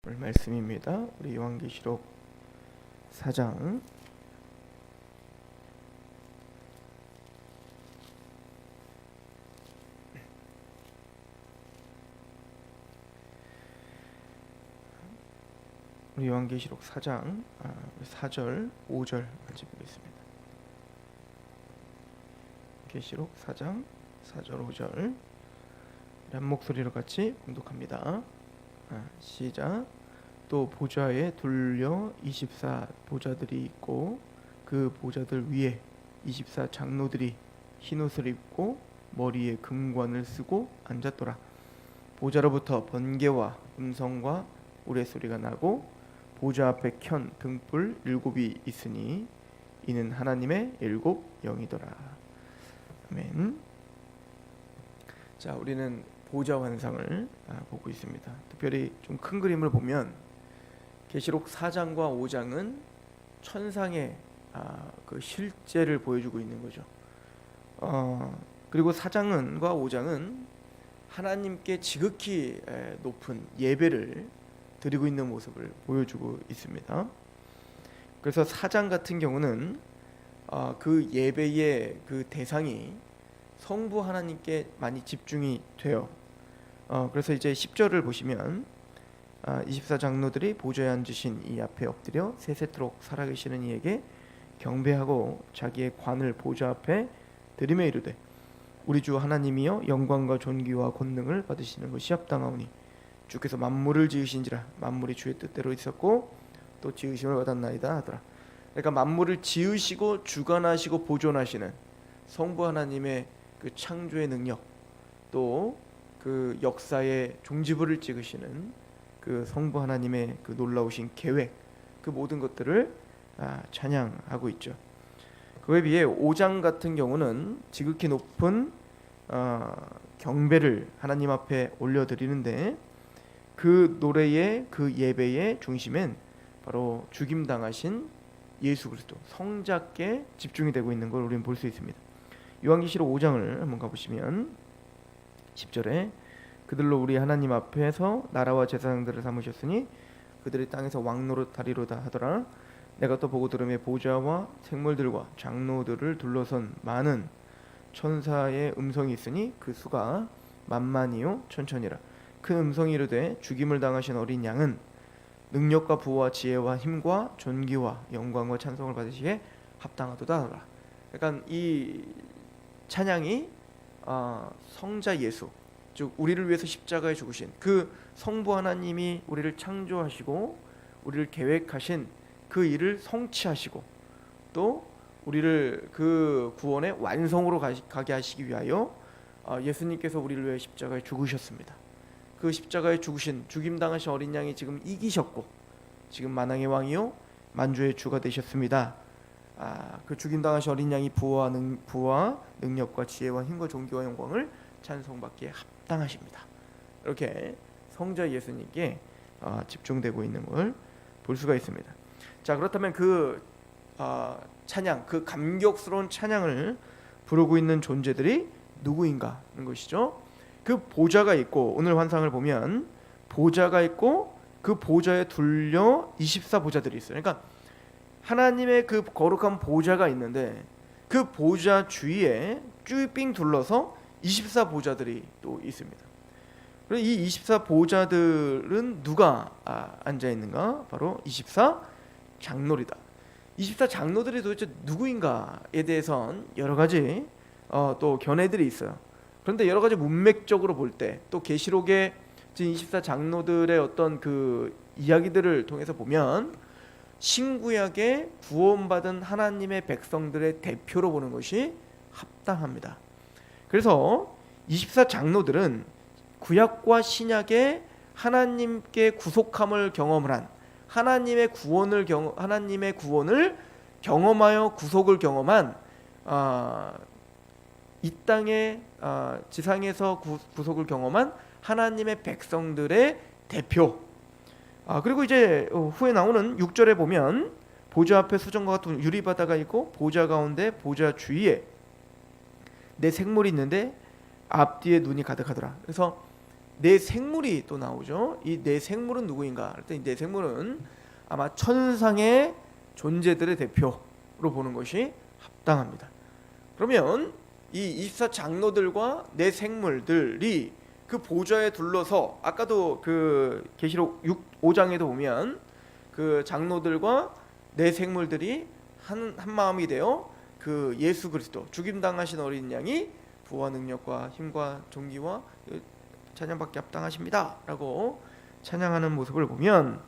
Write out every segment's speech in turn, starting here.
오늘 말씀입니다. 우리 요한계시록 4장 우리 요한계시록 4장 4절 5절까지 보겠습니다. 계시록 4장 4절 5절 한 목소리로 같이 공독합니다. 시작. 또 보좌에 둘려 24 보좌들이 있고 그 보좌들 위에 24 장로들이 흰옷을 입고 머리에 금관을 쓰고 앉았더라. 보좌로부터 번개와 음성과 우레소리가 나고 보좌 앞에 켠 등불 7이 있으니 이는 하나님의 7 영이더라. 아멘. 자, 우리는 보좌 환상을 보고 있습니다. 특별히 좀 큰 그림을 보면 계시록 4장과 5장은 천상의 그 실제를 보여주고 있는 거죠. 그리고 4장과 5장은 하나님께 지극히 높은 예배를 드리고 있는 모습을 보여주고 있습니다. 그래서 4장 같은 경우는 그 예배의 그 대상이 성부 하나님께 많이 집중이 돼요. 그래서 이제 10절을 보시면 24 장로들이 보좌에 앉으신 이 앞에 엎드려 세세토록 살아계시는 이에게 경배하고 자기의 관을 보좌 앞에 들이며 이르되 우리 주 하나님이여 영광과 존귀와 권능을 받으시는 것이 합당하오니 주께서 만물을 지으신지라 만물이 주의 뜻대로 있었고 또 지으심을 받았나이다 하더라. 그러니까 만물을 지으시고 주관하시고 보존하시는 성부 하나님의 그 창조의 능력, 또 그 역사의 종지부를 찍으시는 그 성부 하나님의 그 놀라우신 계획, 그 모든 것들을 찬양하고 있죠. 그에 비해 5장 같은 경우는 지극히 높은 경배를 하나님 앞에 올려드리는데 그 노래의 그 예배의 중심엔 바로 죽임당하신 예수 그리스도 성자께 집중이 되고 있는 걸 우리는 볼 수 있습니다. 요한계시록 5장을 한번 가보시면 10절에 그들로 우리 하나님 앞에서 나라와 제사장들을 삼으셨으니 그들이 땅에서 왕노릇하리로다 하더라. 내가 또 보고 들음에 보좌와 생물들과 장로들을 둘러선 많은 천사의 음성이 있으니 그 수가 만만이요 천천이라. 큰 음성이 이르되 죽임을 당하신 어린 양은 능력과 부와 지혜와 힘과 존귀와 영광과 찬송을 받으시기에 합당하도다 하더라. 그러니까 이 찬양이 성자 예수, 즉 우리를 위해서 십자가에 죽으신 그 성부 하나님이 우리를 창조하시고 우리를 계획하신 그 일을 성취하시고 또 우리를 그 구원의 완성으로 가게 하시기 위하여 예수님께서 우리를 위해 십자가에 죽으셨습니다. 그 십자가에 죽으신 죽임당하신 어린 양이 지금 이기셨고 지금 만왕의 왕이요 만주의 주가 되셨습니다. 그 죽임당하신 어린 양이 부와 능력과 지혜와 힘과 존귀와 영광을 찬송받기에 합당하십니다. 이렇게 성자 예수님께 집중되고 있는 걸 볼 수가 있습니다. 자, 그렇다면 그 찬양, 그 감격스러운 찬양을 부르고 있는 존재들이 누구인가 하는 것이죠. 그 보좌가 있고 오늘 환상을 보면 보좌가 있고 그 보좌에 둘려 24 보좌들이 있어요. 그러니까 하나님의 그 거룩한 보좌가 있는데 그 보좌 주위에 쭈빙 둘러서 24 보좌들이 또 있습니다. 그래서 이 24 보좌들은 누가 앉아 있는가? 바로 24 장로리다. 24 장로들이 도대체 누구인가에 대해선 여러 가지 또 견해들이 있어요. 그런데 여러 가지 문맥적으로 볼 때 또 계시록의 24 장로들의 어떤 그 이야기들을 통해서 보면 신구약에 구원받은 하나님의 백성들의 대표로 보는 것이 합당합니다. 그래서 24 장로들은 구약과 신약에 하나님께 구속함을 경험을 한 하나님의 구원을 경험하여 구속을 경험한 이 땅의 지상에서 구속을 경험한 하나님의 백성들의 대표. 그리고 이제 후에 나오는 6절에 보면 보좌 앞에 수정과 같은 유리바다가 있고 보좌 가운데 보좌 주위에 내 생물이 있는데 앞뒤에 눈이 가득하더라. 그래서 네 생물이 또 나오죠. 이 네 생물은 누구인가? 이 네 생물은 아마 천상의 존재들의 대표로 보는 것이 합당합니다. 그러면 이 24 장로들과 네 생물들이 그 보좌에 둘러서, 아까도 그 계시록 5장에도 보면 그 장로들과 네 생물들이 한 마음이 되어 그 예수 그리스도 죽임 당하신 어린 양이 부와 능력과 힘과 존귀와 찬양받기 합당하십니다라고 찬양하는 모습을 보면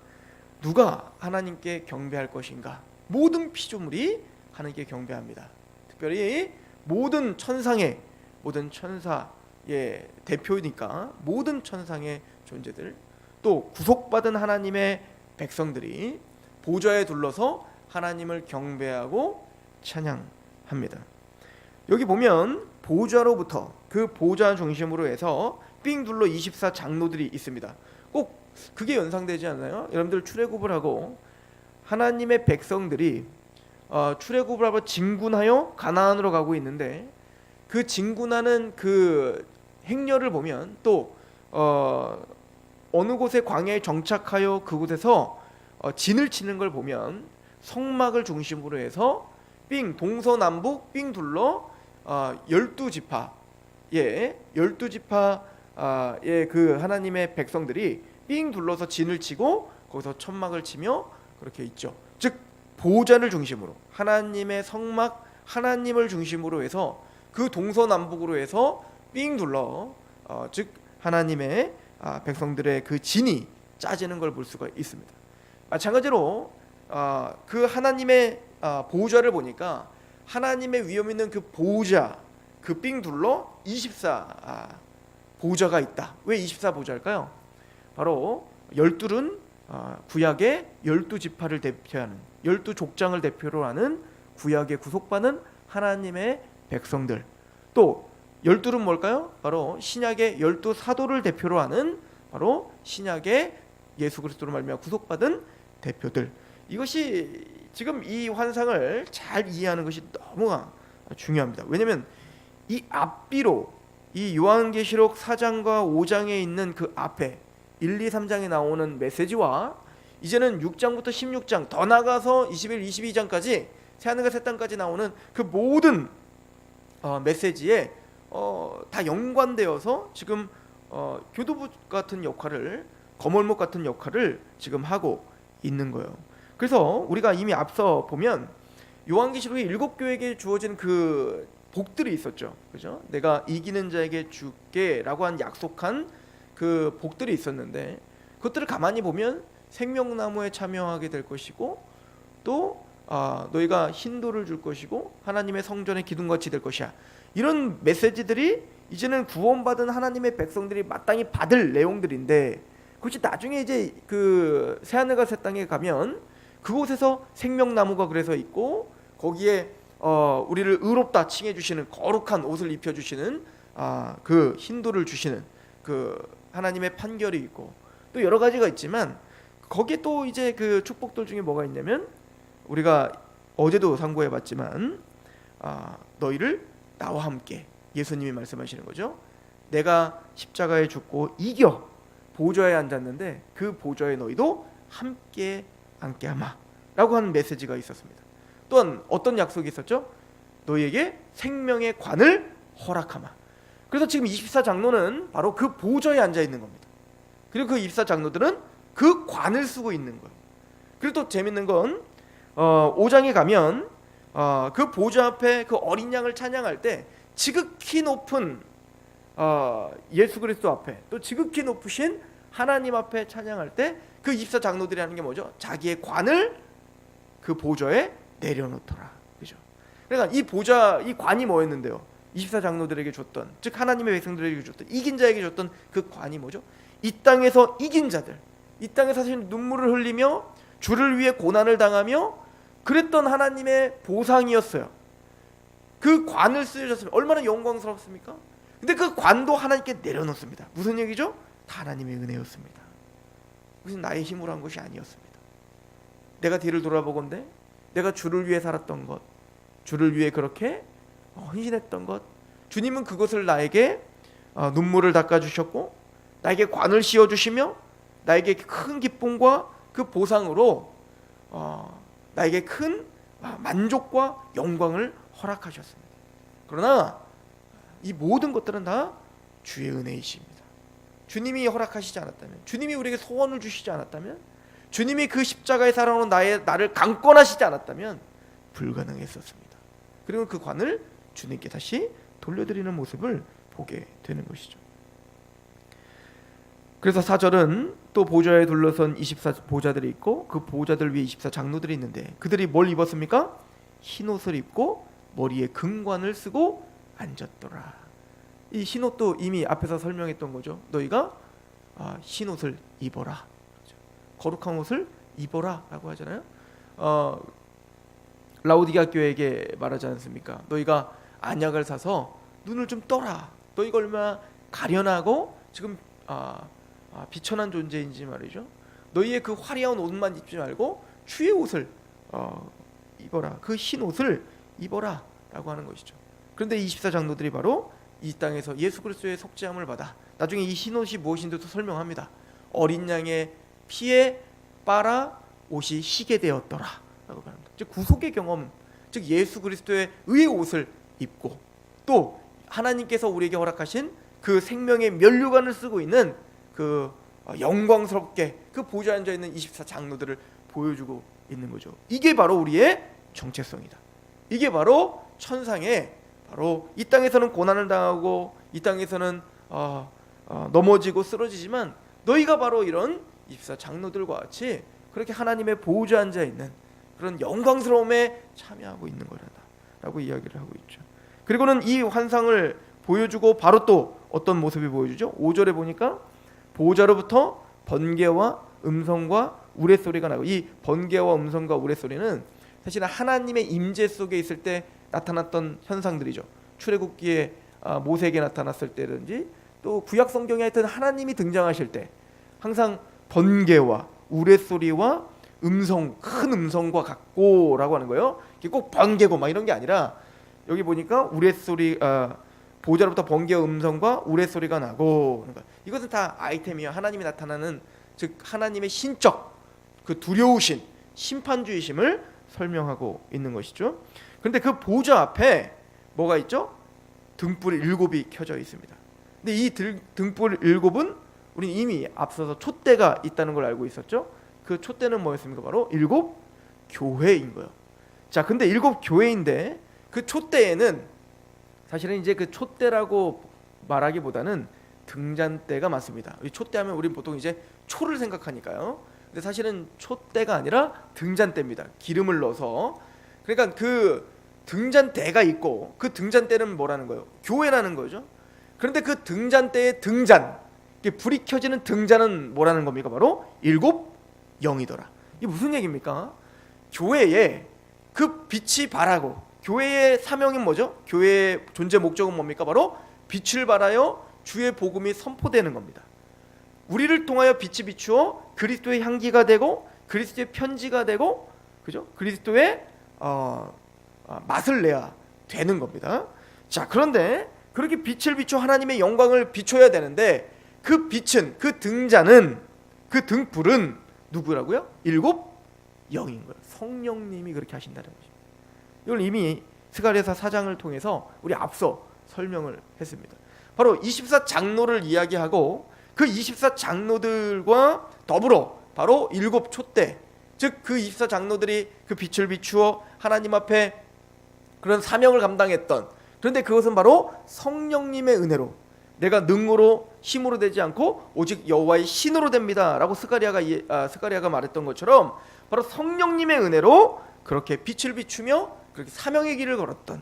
누가 하나님께 경배할 것인가? 모든 피조물이 하나님께 경배합니다. 특별히 모든 천상의 모든 천사의 대표니까 모든 천상의 존재들, 또 구속받은 하나님의 백성들이 보좌에 둘러서 하나님을 경배하고 찬양합니다. 여기 보면 보좌로부터, 그 보좌 중심으로 해서 삥 둘러 24 장로들이 있습니다. 꼭 그게 연상되지 않나요? 여러분들 출애굽을 하고 하나님의 백성들이 출애굽을 하고 진군하여 가나안으로 가고 있는데, 그 진군하는 그 행렬을 보면 또 어느 곳에 광야에 정착하여 그곳에서 진을 치는 걸 보면 성막을 중심으로 해서 삥 동서남북 삥 둘러 12지파 12지파의 그 하나님의 백성들이 삥 둘러서 진을 치고 거기서 천막을 치며 그렇게 있죠. 즉 보좌를 중심으로 하나님의 성막, 하나님을 중심으로 해서 그 동서남북으로 해서 삥 둘러 즉 하나님의 백성들의 그 진이 짜지는 걸 볼 수가 있습니다. 마찬가지로 그 하나님의 보좌를 보니까 하나님의 위엄 있는 그 보좌, 그 삥 둘러 24 보좌가 있다. 왜 24 보좌일까요? 바로 12은 구약의 12지파를 대표하는 12족장을 대표로 하는 구약의 구속받은 하나님의 백성들, 또 12은 뭘까요? 바로 신약의 12사도를 대표로 하는 바로 신약의 예수 그리스도로 말미암아 구속받은 대표들. 이것이 지금 이 환상을 잘 이해하는 것이 너무 중요합니다. 왜냐하면 이 앞뒤로 이 요한계시록 4장과 5장에 있는 그 앞에 1, 2, 3장에 나오는 메시지와 이제는 6장부터 16장 더 나가서 21, 22장까지 새하늘과 새 땅까지 나오는 그 모든 메시지에 다 연관되어서 지금 교도부 같은 역할을, 거물목 같은 역할을 지금 하고 있는 거예요. 그래서 우리가 이미 앞서 보면 요한계시록에 7교회에게 주어진 그 복들이 있었죠. 그죠? 내가 이기는 자에게 줄게라고 한 약속한 그 복들이 있었는데, 그것들을 가만히 보면 생명나무에 참여하게 될 것이고, 또 너희가 흰돌을 줄 것이고 하나님의 성전의 기둥같이 될 것이야. 이런 메시지들이 이제는 구원받은 하나님의 백성들이 마땅히 받을 내용들인데, 그것이 나중에 이제 그 새하늘과 새 땅에 가면 그곳에서 생명나무가 그래서 있고, 거기에 우리를 의롭다 칭해 주시는 거룩한 옷을 입혀 주시는 그 흰돌을 주시는 그 하나님의 판결이 있고, 또 여러 가지가 있지만 거기에 또 이제 그 축복들 중에 뭐가 있냐면, 우리가 어제도 상고해 봤지만 너희를 나와 함께, 예수님이 말씀하시는 거죠. 내가 십자가에 죽고 이겨 보좌에 앉았는데 그 보좌에 너희도 함께 앉게 하마 라고 하는 메시지가 있었습니다. 또한 어떤 약속이 있었죠? 너희에게 생명의 관을 허락하마. 그래서 지금 24 장로는 바로 그 보좌에 앉아 있는 겁니다. 그리고 그 24 장로들은 그 관을 쓰고 있는 거예요. 그리고 또 재밌는 건 5장에 가면 그 보좌 앞에 그 어린 양을 찬양할 때 지극히 높은 예수 그리스도 앞에, 또 지극히 높으신 하나님 앞에 찬양할 때 그 24 장로들이 하는 게 뭐죠? 자기의 관을 그 보좌에 내려놓더라. 그죠? 그러니까 이 보좌, 이 관이 뭐였는데요? 24 장로들에게 줬던, 즉 하나님의 백성들에게 줬던, 이긴 자에게 줬던 그 관이 뭐죠? 이 땅에서 이긴 자들, 이 땅에서 사실 눈물을 흘리며 주를 위해 고난을 당하며 그랬던 하나님의 보상이었어요. 그 관을 쓰여졌으면 얼마나 영광스럽습니까? 근데 그 관도 하나님께 내려놓습니다. 무슨 얘기죠? 다 하나님의 은혜였습니다. 무슨 나의 힘으로 한 것이 아니었습니다. 내가 뒤를 돌아보건대 내가 주를 위해 살았던 것, 주를 위해 그렇게 헌신했던 것, 주님은 그것을 나에게 눈물을 닦아주셨고 나에게 관을 씌워주시며 나에게 큰 기쁨과 그 보상으로 나에게 큰 만족과 영광을 허락하셨습니다. 그러나 이 모든 것들은 다 주의 은혜이십니다. 주님이 허락하시지 않았다면, 주님이 우리에게 소원을 주시지 않았다면, 주님이 그 십자가의 사랑으로 나를 강권하시지 않았다면 불가능했었습니다. 그리고 그 관을 주님께 다시 돌려드리는 모습을 보게 되는 것이죠. 그래서 4절은 또 보좌에 둘러선 24보좌들이 있고 그 보좌들 위에 24장로들이 있는데 그들이 뭘 입었습니까? 흰옷을 입고 머리에 금관을 쓰고 앉았더라. 이 흰옷도 이미 앞에서 설명했던 거죠. 너희가 흰옷을 입어라, 거룩한 옷을 입어라 라고 하잖아요. 라오디게아 교회에게 말하지 않습니까? 너희가 안약을 사서 눈을 좀 떠라. 너희가 얼마나 가련하고 지금 비천한 존재인지 말이죠. 너희의 그 화려한 옷만 입지 말고 주의 옷을 입어라. 그 흰 옷을 입어라 라고 하는 것이죠. 그런데 24장로들이 바로 이 땅에서 예수 그리스도의 속죄함을 받아 나중에 이 흰 옷이 무엇인지도 설명합니다. 어린 양의 피에 빨아 옷이 희게 되었더라 라고 말합니다. 즉 구속의 경험, 즉 예수 그리스도의 의의 옷을 입고 또 하나님께서 우리에게 허락하신 그 생명의 면류관을 쓰고 있는 그 영광스럽게 그 보좌에 앉아 있는 24장로들을 보여주고 있는 거죠. 이게 바로 우리의 정체성이다. 이게 바로 천상의 바로 이 땅에서는 고난을 당하고 이 땅에서는 넘어지고 쓰러지지만 너희가 바로 이런 24장로들과 같이 그렇게 하나님의 보좌에 앉아 있는 그런 영광스러움에 참여하고 있는 거라고 이야기를 하고 있죠. 그리고는 이 환상을 보여주고 바로 또 어떤 모습이 보여주죠? 5절에 보니까 보좌로부터 번개와 음성과 우레소리가 나고, 이 번개와 음성과 우레소리는 사실은 하나님의 임재 속에 있을 때 나타났던 현상들이죠. 출애굽기에 모세에게 나타났을 때든지 또 구약 성경에 하여튼 하나님이 등장하실 때 항상 번개와 우레소리와 음성, 큰 음성과 같고라고 하는 거예요. 이게 꼭 번개고 막 이런 게 아니라 여기 보니까 우레소리, 보좌로부터 번개와 음성과 우레소리가 나고, 그러니까 이것은 다 아이템이에요. 하나님이 나타나는, 즉 하나님의 신적 그 두려우신 심판주의심을 설명하고 있는 것이죠. 그런데 그 보좌 앞에 뭐가 있죠? 등불 7이 켜져 있습니다. 근데 이 등불 7은 우리는 이미 앞서서 촛대가 있다는 걸 알고 있었죠. 그 촛대는 뭐였습니까? 바로 7 교회인 거예요. 자, 근데 7 교회인데 그 촛대에는 사실은 이제 그 촛대라고 말하기보다는 등잔대가 맞습니다. 이 촛대하면 우리는 보통 이제 초를 생각하니까요. 근데 사실은 촛대가 아니라 등잔대입니다. 기름을 넣어서. 그러니까 그 등잔대가 있고 그 등잔대는 뭐라는 거예요? 교회라는 거죠. 그런데 그 등잔대의 등잔, 불이 켜지는 등잔은 뭐라는 겁니까? 바로 7 영이더라. 이게 무슨 얘기입니까? 교회에 그 빛이 발하고, 교회의 사명이 뭐죠? 교회의 존재 목적은 뭡니까? 바로 빛을 발하여 주의 복음이 선포되는 겁니다. 우리를 통하여 빛이 비추어 그리스도의 향기가 되고 그리스도의 편지가 되고, 그죠? 그리스도의 맛을 내야 되는 겁니다. 자, 그런데 그렇게 빛을 비추어 하나님의 영광을 비춰야 되는데 그 빛은, 그 등잔은, 그 등불은 누구라고요? 7 영인 거예요. 성령님이 그렇게 하신다는 것입니다. 이걸 이미 스가랴서 4장을 통해서 우리 앞서 설명을 했습니다. 바로 24장로를 이야기하고 그 24장로들과 더불어 바로 7 촛대, 즉 그 24장로들이 그 빛을 비추어 하나님 앞에 그런 사명을 감당했던, 그런데 그것은 바로 성령님의 은혜로, 내가 능으로 힘으로 되지 않고 오직 여호와의 신으로 됩니다 라고 스가랴가 말했던 것처럼 바로 성령님의 은혜로 그렇게 빛을 비추며 그렇게 사명의 길을 걸었던,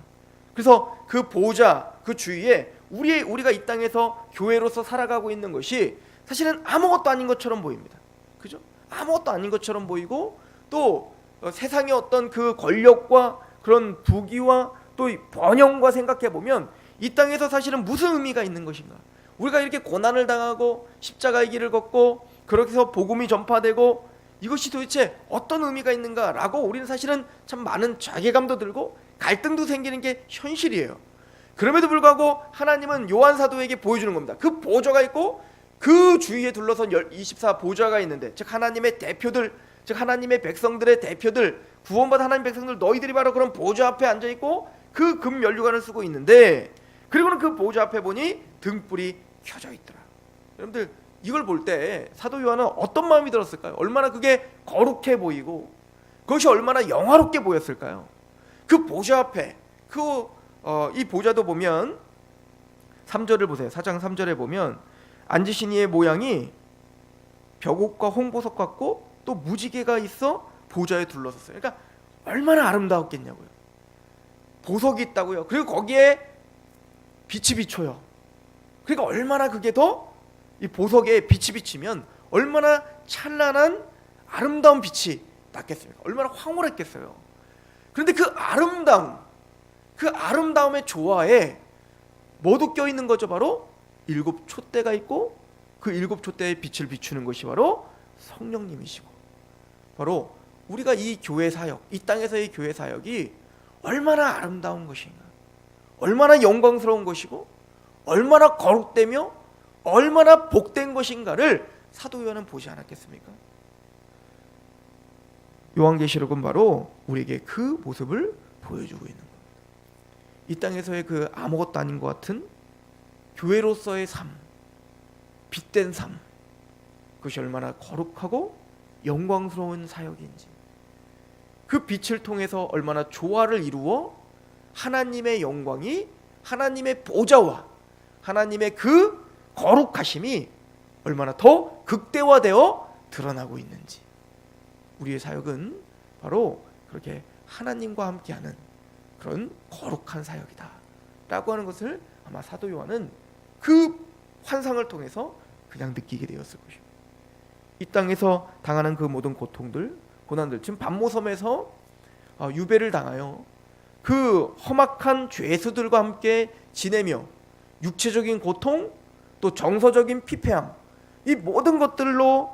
그래서 그 보좌, 그 주위에 우리가 이 땅에서 교회로서 살아가고 있는 것이 사실은 아무것도 아닌 것처럼 보입니다. 그죠? 아무것도 아닌 것처럼 보이고, 또 세상의 어떤 그 권력과 그런 부귀와 또 번영과 생각해 보면 이 땅에서 사실은 무슨 의미가 있는 것인가? 우리가 이렇게 고난을 당하고 십자가의 길을 걷고 그렇게 해서 복음이 전파되고 이것이 도대체 어떤 의미가 있는가라고 우리는 사실은 참 많은 자괴감도 들고 갈등도 생기는 게 현실이에요. 그럼에도 불구하고 하나님은 요한 사도에게 보여주는 겁니다. 그 보좌가 있고 그 주위에 둘러선 24 보좌가 있는데, 즉 하나님의 대표들, 즉 하나님의 백성들의 대표들, 구원받은 하나님 백성들, 너희들이 바로 그런 보좌 앞에 앉아 있고 그 금 면류관을 쓰고 있는데, 그리고는 그 보좌 앞에 보니 등불이 켜져 있더라. 여러분들 이걸 볼 때 사도 요한은 어떤 마음이 들었을까요? 얼마나 그게 거룩해 보이고 그것이 얼마나 영화롭게 보였을까요? 그 보좌 앞에 이 보좌도 보면 3절을 보세요. 4장 3절에 보면 앉으신 이의 모양이 벽옥과 홍보석 같고 또 무지개가 있어 보좌에 둘러섰어요. 그러니까 얼마나 아름다웠겠냐고요. 보석이 있다고요. 그리고 거기에 빛이 비춰요. 그러니까 얼마나 그게 더 이 보석에 빛이 비치면 얼마나 찬란한 아름다운 빛이 났겠습니까? 얼마나 황홀했겠어요. 그런데 그 아름다움의 조화에 뭐도 껴있는 거죠? 바로 7 촛대가 있고 그 7 촛대의 빛을 비추는 것이 바로 성령님이시고, 바로 우리가 이 교회 사역, 이 땅에서의 교회 사역이 얼마나 아름다운 것인가, 얼마나 영광스러운 것이고 얼마나 거룩되며 얼마나 복된 것인가를 사도 요한은 보지 않았겠습니까? 요한계시록은 바로 우리에게 그 모습을 보여주고 있는 겁니다. 이 땅에서의 그 아무것도 아닌 것 같은 교회로서의 삶, 빛된 삶, 그것이 얼마나 거룩하고 영광스러운 사역인지, 그 빛을 통해서 얼마나 조화를 이루어 하나님의 영광이, 하나님의 보좌와 하나님의 그 거룩하심이 얼마나 더 극대화되어 드러나고 있는지, 우리의 사역은 바로 그렇게 하나님과 함께하는 그런 거룩한 사역이다 라고 하는 것을 아마 사도 요한은 그 환상을 통해서 그냥 느끼게 되었을 것입니다. 이 땅에서 당하는 그 모든 고통들, 고난들, 지금 반모섬에서 유배를 당하여 그 험악한 죄수들과 함께 지내며 육체적인 고통, 또 정서적인 피폐함, 이 모든 것들로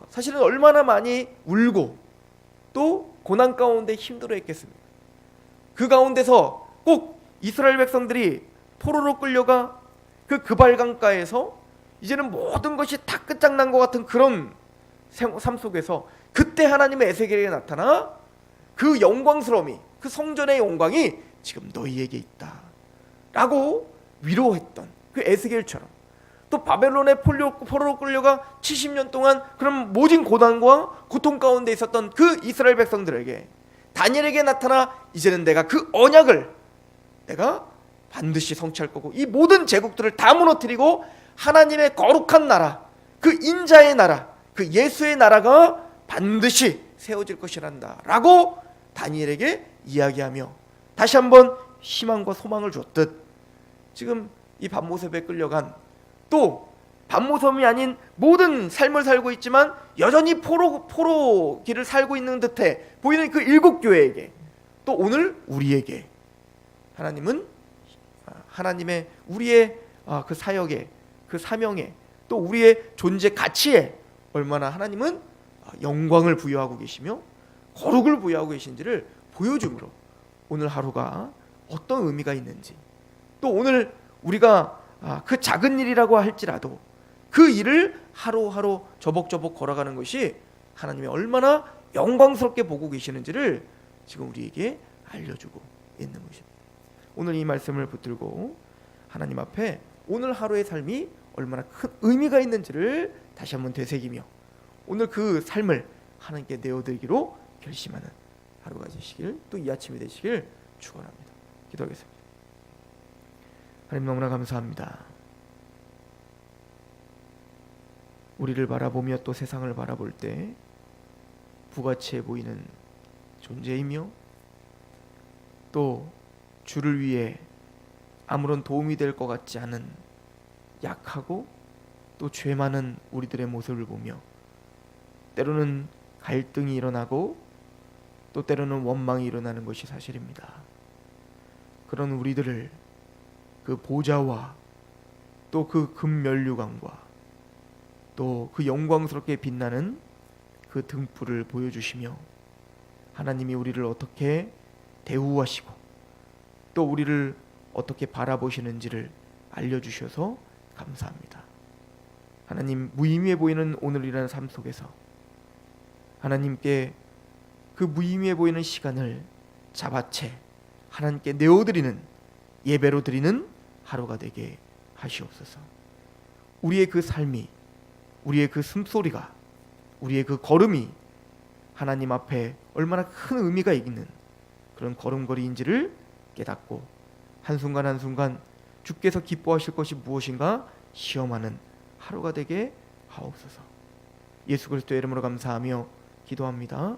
사실은 얼마나 많이 울고 또 고난 가운데 힘들어했겠습니까? 그 가운데서 꼭 이스라엘 백성들이 포로로 끌려가 그 그발강가에서 이제는 모든 것이 다 끝장난 것 같은 그런 삶 속에서 그때 하나님의 에스겔에게 나타나 그 영광스러움이, 그 성전의 영광이 지금 너희에게 있다 라고 위로했던 그 에스겔처럼, 또 바벨론의 포로로 끌려가 70년 동안 그런 모진 고난과 고통 가운데 있었던 그 이스라엘 백성들에게 다니엘에게 나타나 이제는 내가 그 언약을 내가 반드시 성취할 거고 이 모든 제국들을 다 무너뜨리고 하나님의 거룩한 나라, 그 인자의 나라, 그 예수의 나라가 반드시 세워질 것이란다 라고 다니엘에게 이야기하며 다시 한번 희망과 소망을 줬듯, 지금 이 반모섬에 끌려간, 또 반모섬이 아닌 모든 삶을 살고 있지만 여전히 포로 길을 살고 있는 듯해 보이는 그 7 교회에게, 또 오늘 우리에게 하나님은 하나님의 우리의 그 사역에, 그 사명에, 또 우리의 존재 가치에 얼마나 하나님은 영광을 부여하고 계시며 거룩을 부여하고 계신지를 보여줌으로 오늘 하루가 어떤 의미가 있는지, 또 오늘 우리가 그 작은 일이라고 할지라도 그 일을 하루하루 저벅저벅 걸어가는 것이 하나님이 얼마나 영광스럽게 보고 계시는지를 지금 우리에게 알려주고 있는 것입니다. 오늘 이 말씀을 붙들고 하나님 앞에 오늘 하루의 삶이 얼마나 큰 의미가 있는지를 다시 한번 되새기며 오늘 그 삶을 하나님께 내어드리기로 결심하는 하루가 되시길, 또 이 아침이 되시길 축원합니다. 기도하겠습니다. 하나님 너무나 감사합니다. 우리를 바라보며 또 세상을 바라볼 때 부가치해 보이는 존재이며 또 주를 위해 아무런 도움이 될 것 같지 않은 약하고 또 죄 많은 우리들의 모습을 보며 때로는 갈등이 일어나고 또 때로는 원망이 일어나는 것이 사실입니다. 그런 우리들을 그 보좌와 또 그 금면류관과 또 그 영광스럽게 빛나는 그 등불을 보여주시며 하나님이 우리를 어떻게 대우하시고 또 우리를 어떻게 바라보시는지를 알려주셔서 감사합니다. 하나님, 무의미해 보이는 오늘이라는 삶 속에서 하나님께 그 무의미해 보이는 시간을 잡아채 하나님께 내어드리는, 예배로 드리는 하루가 되게 하시옵소서. 우리의 그 삶이, 우리의 그 숨소리가, 우리의 그 걸음이 하나님 앞에 얼마나 큰 의미가 있는 그런 걸음걸이인지를 깨닫고 한순간 한순간 주께서 기뻐하실 것이 무엇인가 시험하는 하루가 되게 하옵소서. 예수 그리스도의 이름으로 감사하며 기도합니다.